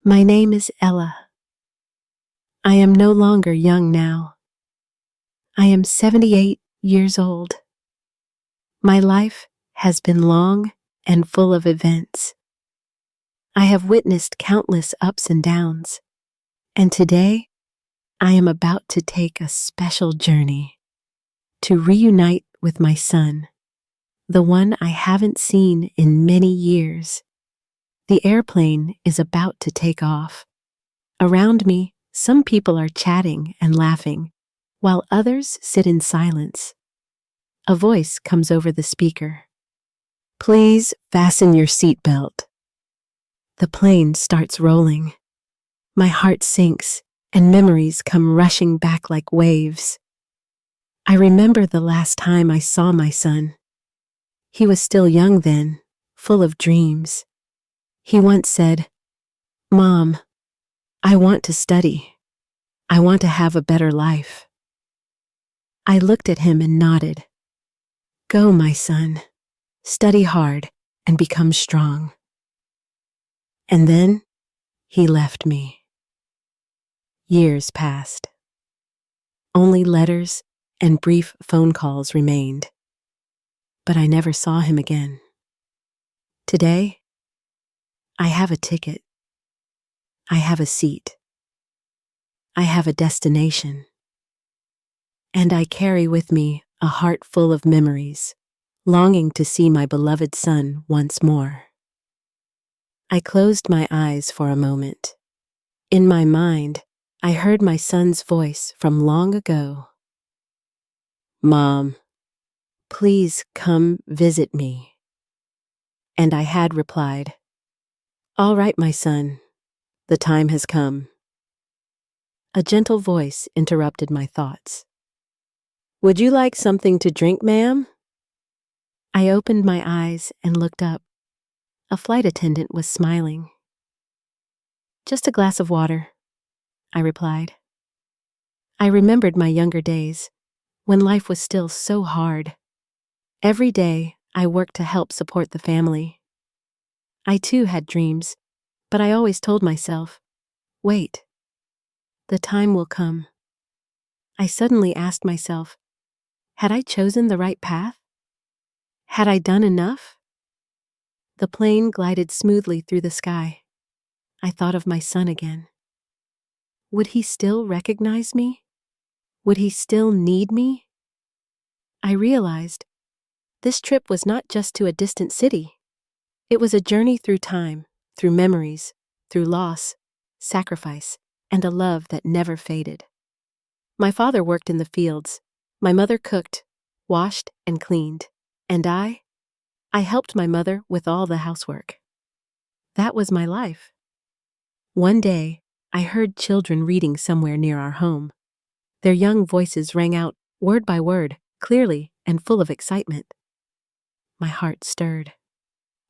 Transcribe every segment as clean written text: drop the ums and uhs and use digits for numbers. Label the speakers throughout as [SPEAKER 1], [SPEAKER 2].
[SPEAKER 1] My name is Ella. I am no longer young now. I am 78 years old. My life has been long and full of events. I have witnessed countless ups and downs, and today I am about to take a special journey to reunite with my son, the one I haven't seen in many years. The airplane is about to take off. Around me, some people are chatting and laughing, while others sit in silence. A voice comes over the speaker. Please fasten your seatbelt. The plane starts rolling. My heart sinks, and memories come rushing back like waves. I remember the last time I saw my son. He was still young then, full of dreams. He once said, "Mom, I want to study. I want to have a better life." I looked at him and nodded. Go, my son. Study hard and become strong. And then he left me. Years passed. Only letters and brief phone calls remained. But I never saw him again. Today, I have a ticket. I have a seat. I have a destination. And I carry with me a heart full of memories, longing to see my beloved son once more. I closed my eyes for a moment. In my mind, I heard my son's voice from long ago. Mom, please come visit me. And I had replied, All right, my son, the time has come. A gentle voice interrupted my thoughts. Would you like something to drink, ma'am? I opened my eyes and looked up. A flight attendant was smiling. Just a glass of water, I replied. I remembered my younger days, when life was still so hard. Every day, I worked to help support the family. I too had dreams, but I always told myself, wait, the time will come. I suddenly asked myself, had I chosen the right path? Had I done enough? The plane glided smoothly through the sky. I thought of my son again. Would he still recognize me? Would he still need me? I realized this trip was not just to a distant city. It was a journey through time, through memories, through loss, sacrifice, and a love that never faded. My father worked in the fields. My mother cooked, washed, and cleaned. And I helped my mother with all the housework. That was my life. One day, I heard children reading somewhere near our home. Their young voices rang out, word by word, clearly and full of excitement. My heart stirred.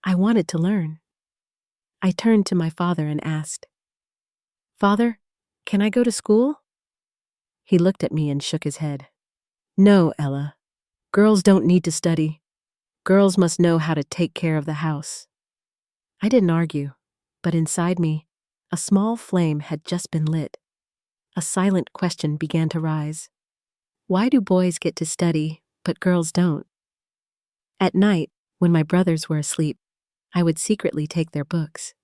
[SPEAKER 1] I wanted to learn. I turned to my father and asked, Father, can I go to school? He looked at me and shook his head. No, Ella. Girls don't need to study. Girls must know how to take care of the house. I didn't argue, but inside me, a small flame had just been lit. A silent question began to rise. Why do boys get to study, but girls don't? At night, when my brothers were asleep, I would secretly take their books.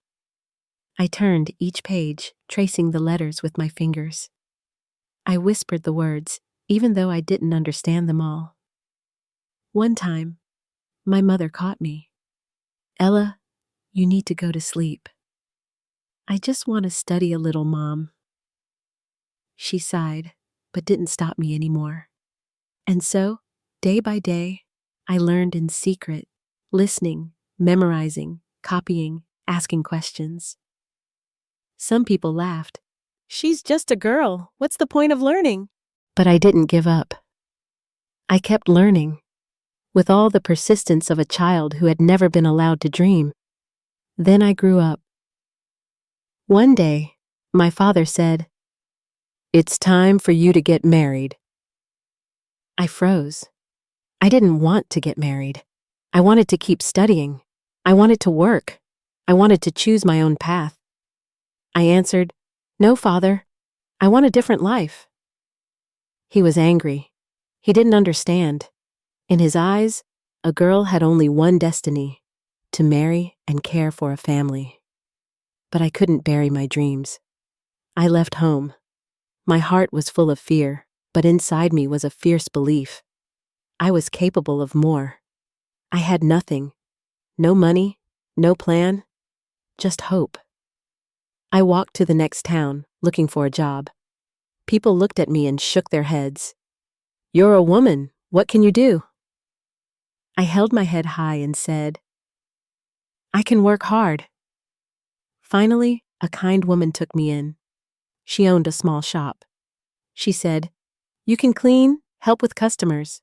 [SPEAKER 1] I turned each page, tracing the letters with my fingers. I whispered the words, even though I didn't understand them all. One time, my mother caught me. Ella, you need to go to sleep. I just want to study a little, Mom. She sighed, but didn't stop me anymore. And so, day by day, I learned in secret, listening, memorizing, copying, asking questions. Some people laughed. She's just a girl. What's the point of learning? But I didn't give up. I kept learning, with all the persistence of a child who had never been allowed to dream. Then I grew up. One day, my father said, It's time for you to get married. I froze. I didn't want to get married. I wanted to keep studying. I wanted to work. I wanted to choose my own path. I answered, "No, Father. I want a different life." He was angry. He didn't understand. In his eyes, a girl had only one destiny: to marry and care for a family. But I couldn't bury my dreams. I left home. My heart was full of fear, but inside me was a fierce belief. I was capable of more. I had nothing. No money, no plan, just hope. I walked to the next town, looking for a job. People looked at me and shook their heads. "You're a woman. What can you do?" I held my head high and said, "I can work hard." Finally, a kind woman took me in. She owned a small shop. She said, "You can clean, help with customers."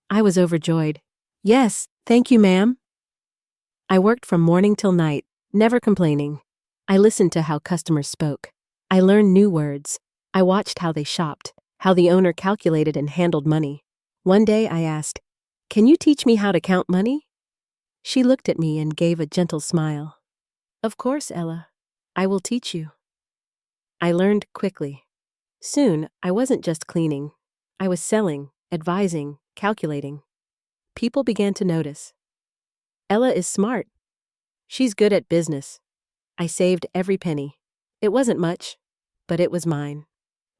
[SPEAKER 1] I was overjoyed. "Yes, thank you, ma'am." I worked from morning till night, never complaining. I listened to how customers spoke. I learned new words. I watched how they shopped, how the owner calculated and handled money. One day I asked, "Can you teach me how to count money?" She looked at me and gave a gentle smile. "Of course, Ella. I will teach you." I learned quickly. Soon, I wasn't just cleaning. I was selling, advising, calculating. People began to notice. "Ella is smart. She's good at business." I saved every penny. It wasn't much, but it was mine,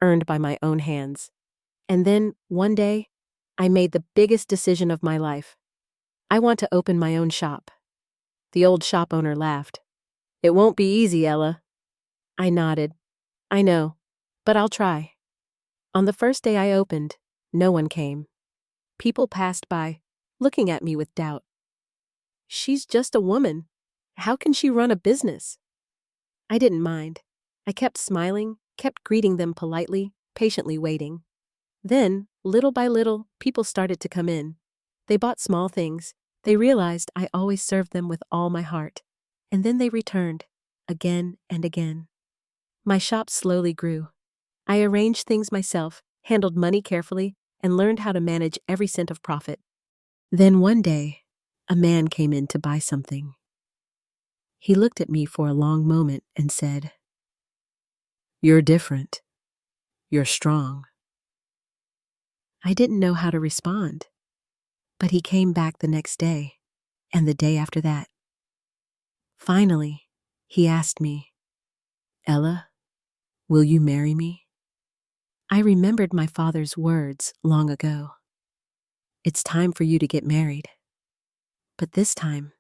[SPEAKER 1] earned by my own hands. And then, one day, I made the biggest decision of my life. I want to open my own shop. The old shop owner laughed. "It won't be easy, Ella." I nodded. "I know, but I'll try." On the first day I opened, no one came. People passed by, looking at me with doubt. "She's just a woman. How can she run a business?" I didn't mind. I kept smiling, kept greeting them politely, patiently waiting. Then, little by little, people started to come in. They bought small things. They realized I always served them with all my heart. And then they returned, again and again. My shop slowly grew. I arranged things myself, handled money carefully, and learned how to manage every cent of profit. Then one day, a man came in to buy something. He looked at me for a long moment and said, "You're different. You're strong." I didn't know how to respond, but he came back the next day, and the day after that. Finally, he asked me, "Ella, will you marry me?" I remembered my father's words long ago. "It's time for you to get married." But this time,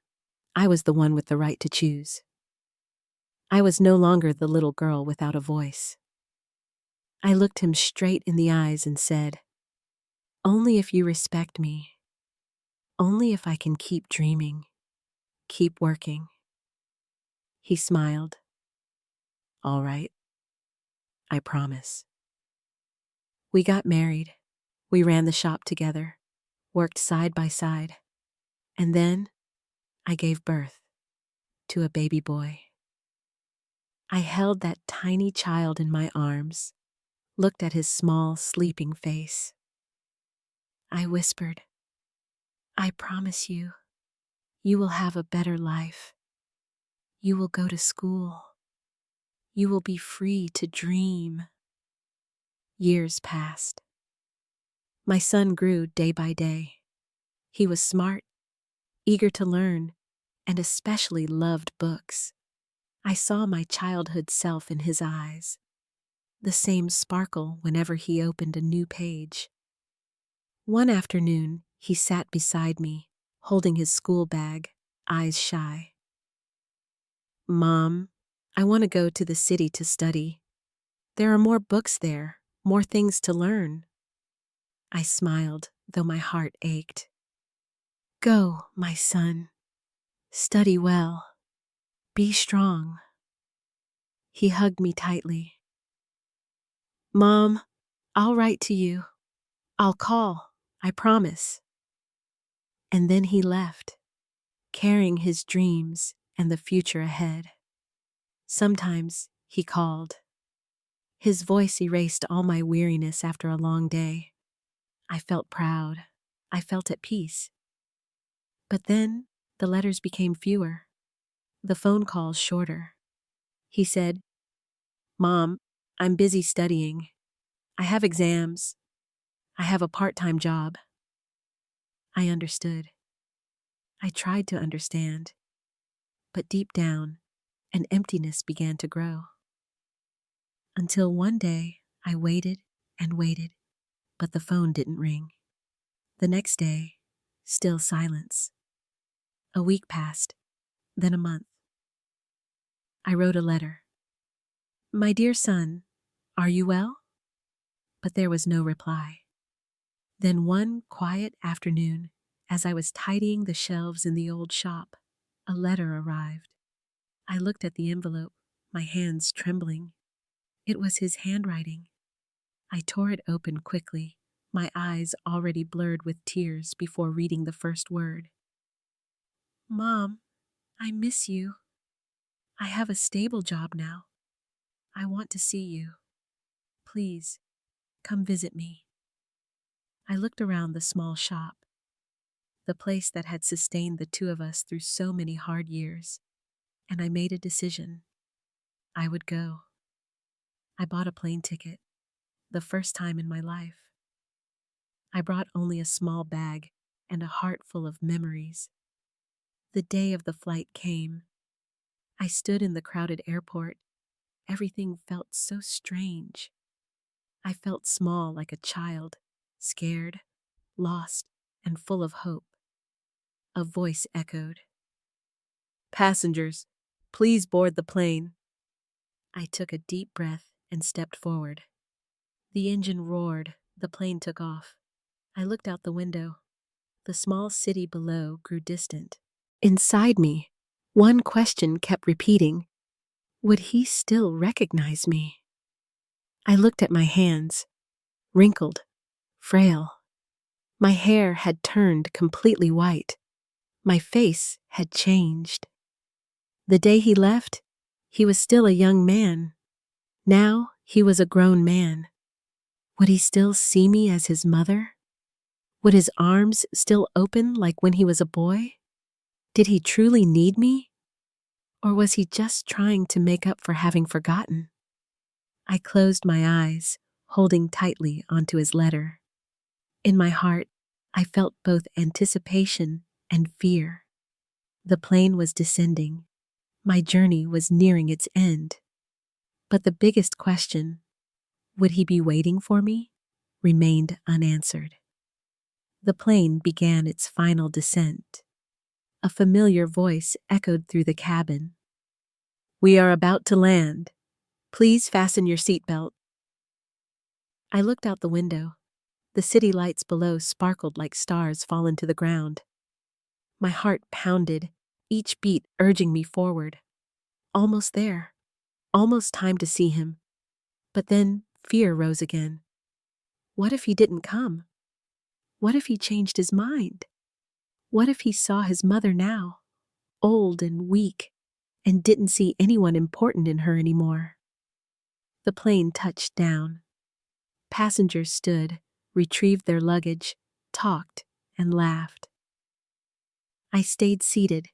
[SPEAKER 1] I was the one with the right to choose. I was no longer the little girl without a voice. I looked him straight in the eyes and said, "Only if you respect me. Only if I can keep dreaming, keep working." He smiled. "All right, I promise." We got married. We ran the shop together, worked side by side. And then I gave birth to a baby boy. I held that tiny child in my arms, looked at his small, sleeping face. I whispered, "I promise you, you will have a better life. You will go to school. You will be free to dream." Years passed. My son grew day by day. He was smart, eager to learn, and especially loved books. I saw my childhood self in his eyes, the same sparkle whenever he opened a new page. One afternoon, he sat beside me, holding his school bag, eyes shy. "Mom, I want to go to the city to study. There are more books there, more things to learn." I smiled, though my heart ached. "Go, my son. Study well. Be strong." He hugged me tightly. "Mom, I'll write to you. I'll call, I promise." And then he left, carrying his dreams and the future ahead. Sometimes he called. His voice erased all my weariness after a long day. I felt proud. I felt at peace. But then the letters became fewer, the phone calls shorter. He said, "Mom, I'm busy studying. I have exams. I have a part-time job." I understood. I tried to understand, but deep down, an emptiness began to grow. Until one day, I waited and waited, but the phone didn't ring. The next day, still silence. A week passed, then a month. I wrote a letter. "My dear son, are you well?" But there was no reply. Then one quiet afternoon, as I was tidying the shelves in the old shop, a letter arrived. I looked at the envelope, my hands trembling. It was his handwriting. I tore it open quickly, my eyes already blurred with tears before reading the first word. "Mom, I miss you. I have a stable job now. I want to see you. Please, come visit me." I looked around the small shop, the place that had sustained the two of us through so many hard years, and I made a decision. I would go. I bought a plane ticket, the first time in my life. I brought only a small bag and a heart full of memories. The day of the flight came. I stood in the crowded airport. Everything felt so strange. I felt small like a child, scared, lost, and full of hope. A voice echoed, "Passengers, please board the plane." I took a deep breath and stepped forward. The engine roared, the plane took off. I looked out the window. The small city below grew distant. Inside me, one question kept repeating, would he still recognize me? I looked at my hands, wrinkled, frail. My hair had turned completely white. My face had changed. The day he left, he was still a young man. Now he was a grown man. Would he still see me as his mother? Would his arms still open like when he was a boy? Did he truly need me? Or was he just trying to make up for having forgotten? I closed my eyes, holding tightly onto his letter. In my heart, I felt both anticipation and fear. The plane was descending. My journey was nearing its end. But the biggest question, would he be waiting for me, remained unanswered. The plane began its final descent. A familiar voice echoed through the cabin. "We are about to land. Please fasten your seatbelt." I looked out the window. The city lights below sparkled like stars fallen to the ground. My heart pounded, each beat urging me forward. Almost there. Almost time to see him. But then fear rose again. What if he didn't come? What if he changed his mind? What if he saw his mother now, old and weak, and didn't see anyone important in her anymore? The plane touched down. Passengers stood, retrieved their luggage, talked, and laughed. I stayed seated,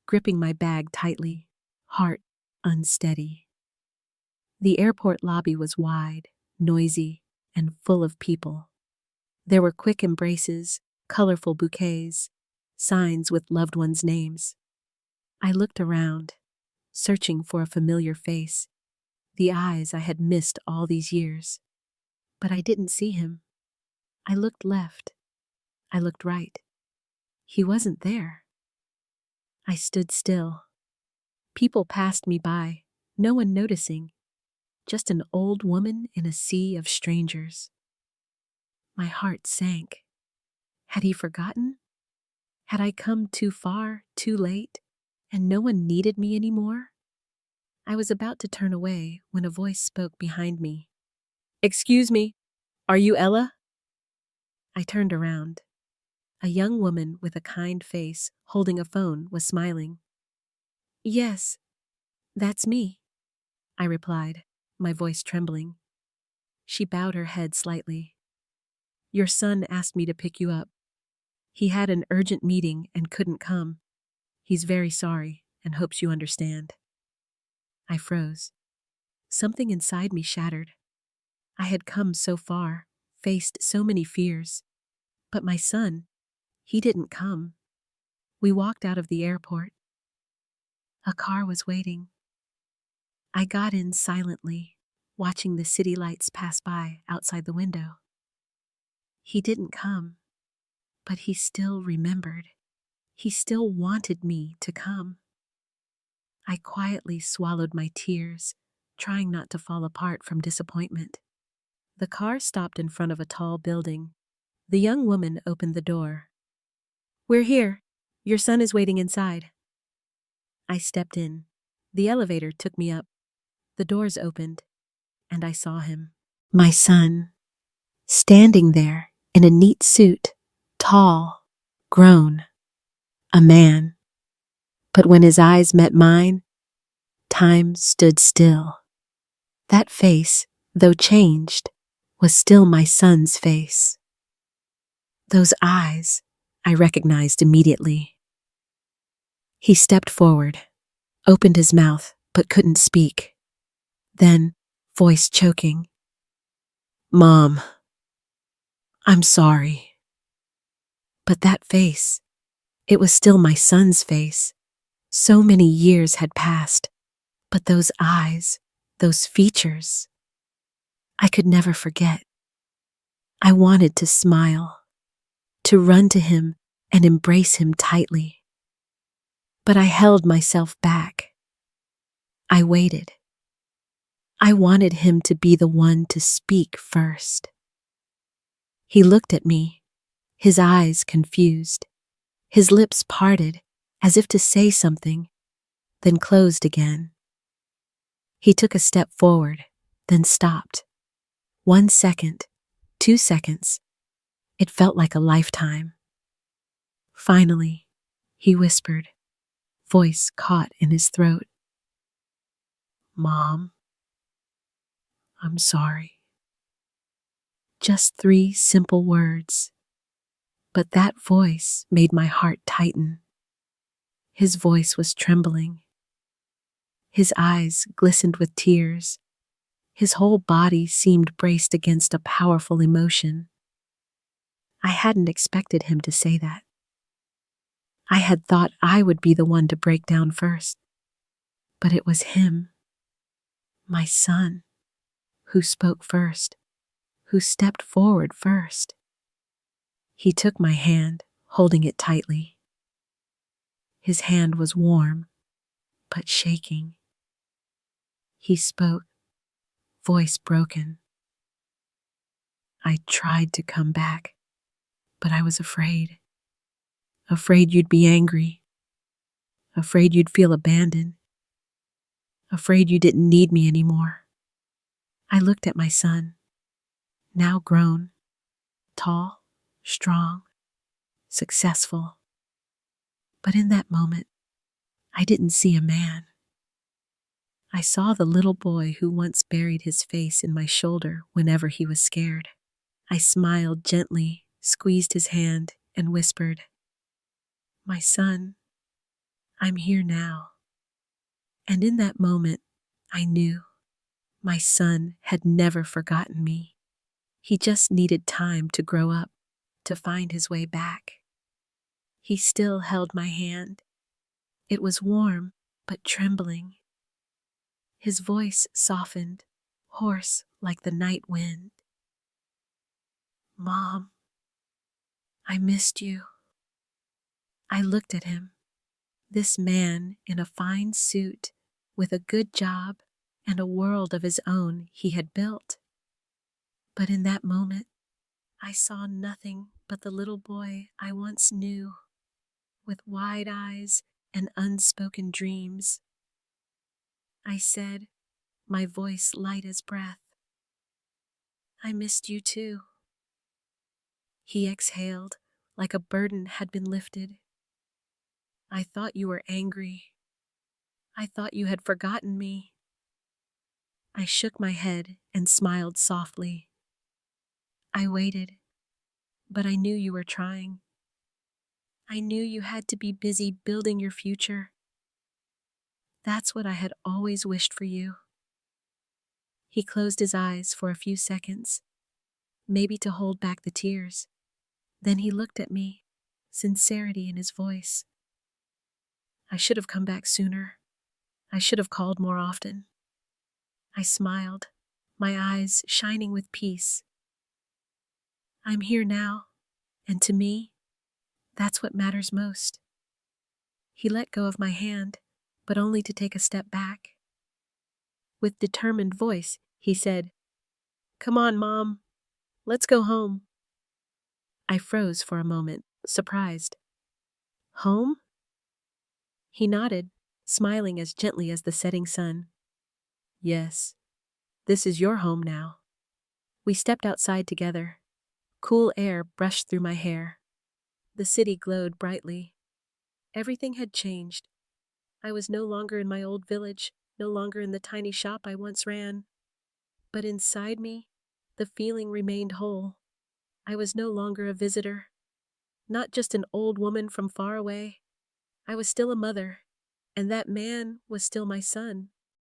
[SPEAKER 1] gripping my bag tightly, heart unsteady. The airport lobby was wide, noisy, and full of people. There were quick embraces, colorful bouquets, signs with loved ones' names. I looked around, searching for a familiar face, the eyes I had missed all these years. But I didn't see him. I looked left. I looked right. He wasn't there. I stood still. People passed me by, no one noticing, just an old woman in a sea of strangers. My heart sank. Had he forgotten? Had I come too far, too late, and no one needed me anymore? I was about to turn away when a voice spoke behind me. "Excuse me, are you Ella?" I turned around. A young woman with a kind face, holding a phone, was smiling. "Yes, that's me," I replied, my voice trembling. She bowed her head slightly. "Your son asked me to pick you up. He had an urgent meeting and couldn't come. He's very sorry and hopes you understand." I froze. Something inside me shattered. I had come so far, faced so many fears. But my son, he didn't come. We walked out of the airport. A car was waiting. I got in silently, watching the city lights pass by outside the window. He didn't come, but he still remembered. He still wanted me to come. I quietly swallowed my tears, trying not to fall apart from disappointment. The car stopped in front of a tall building. The young woman opened the door. "We're here. Your son is waiting inside." I stepped in. The elevator took me up. The doors opened, and I saw him. My son, standing there in a neat suit, tall, grown, a man. But when his eyes met mine, time stood still. That face, though changed, was still my son's face. Those eyes I recognized immediately. He stepped forward, opened his mouth, but couldn't speak. Then, voice choking, "Mom, I'm sorry." But that face, it was still my son's face. So many years had passed, but those eyes, those features, I could never forget. I wanted to smile, to run to him and embrace him tightly. But I held myself back. I waited. I wanted him to be the one to speak first. He looked at me, his eyes confused, his lips parted as if to say something, then closed again. He took a step forward, then stopped. 1 second, 2 seconds. It felt like a lifetime. Finally, he whispered, voice caught in his throat, "Mom, I'm sorry." Just 3 simple words. But that voice made my heart tighten. His voice was trembling. His eyes glistened with tears. His whole body seemed braced against a powerful emotion. I hadn't expected him to say that. I had thought I would be the one to break down first. But it was him, my son, who spoke first, who stepped forward first. He took my hand, holding it tightly. His hand was warm, but shaking. He spoke, voice broken. "I tried to come back, but I was afraid. Afraid you'd be angry. Afraid you'd feel abandoned. Afraid you didn't need me anymore." I looked at my son, now grown, tall, strong, successful. But in that moment, I didn't see a man. I saw the little boy who once buried his face in my shoulder whenever he was scared. I smiled gently, squeezed his hand, and whispered, "My son, I'm here now." And in that moment, I knew my son had never forgotten me. He just needed time to grow up, to find his way back. He still held my hand. It was warm, but trembling. His voice softened, hoarse like the night wind. "Mom, I missed you." I looked at him, this man in a fine suit, with a good job and a world of his own he had built. But in that moment, I saw nothing but the little boy I once knew, with wide eyes and unspoken dreams. I said, my voice light as breath, "I missed you too." He exhaled like a burden had been lifted. "I thought you were angry. I thought you had forgotten me." I shook my head and smiled softly. "I waited, but I knew you were trying. I knew you had to be busy building your future." That's what I had always wished for you." He closed his eyes for a few seconds, maybe to hold back the tears. Then he looked at me, sincerity in his voice. "I should have come back sooner. I should have called more often." I smiled, my eyes shining with peace. "I'm here now, and to me, that's what matters most." He let go of my hand, but only to take a step back. With determined voice, he said, "Come on, Mom. Let's go home." I froze for a moment, surprised. "Home?" He nodded, smiling as gently as the setting sun. "Yes, this is your home now." We stepped outside together. Cool air brushed through my hair. The city glowed brightly. Everything had changed. I was no longer in my old village, no longer in the tiny shop I once ran. But inside me, the feeling remained whole. I was no longer a visitor, not just an old woman from far away. I was still a mother, and that man was still my son.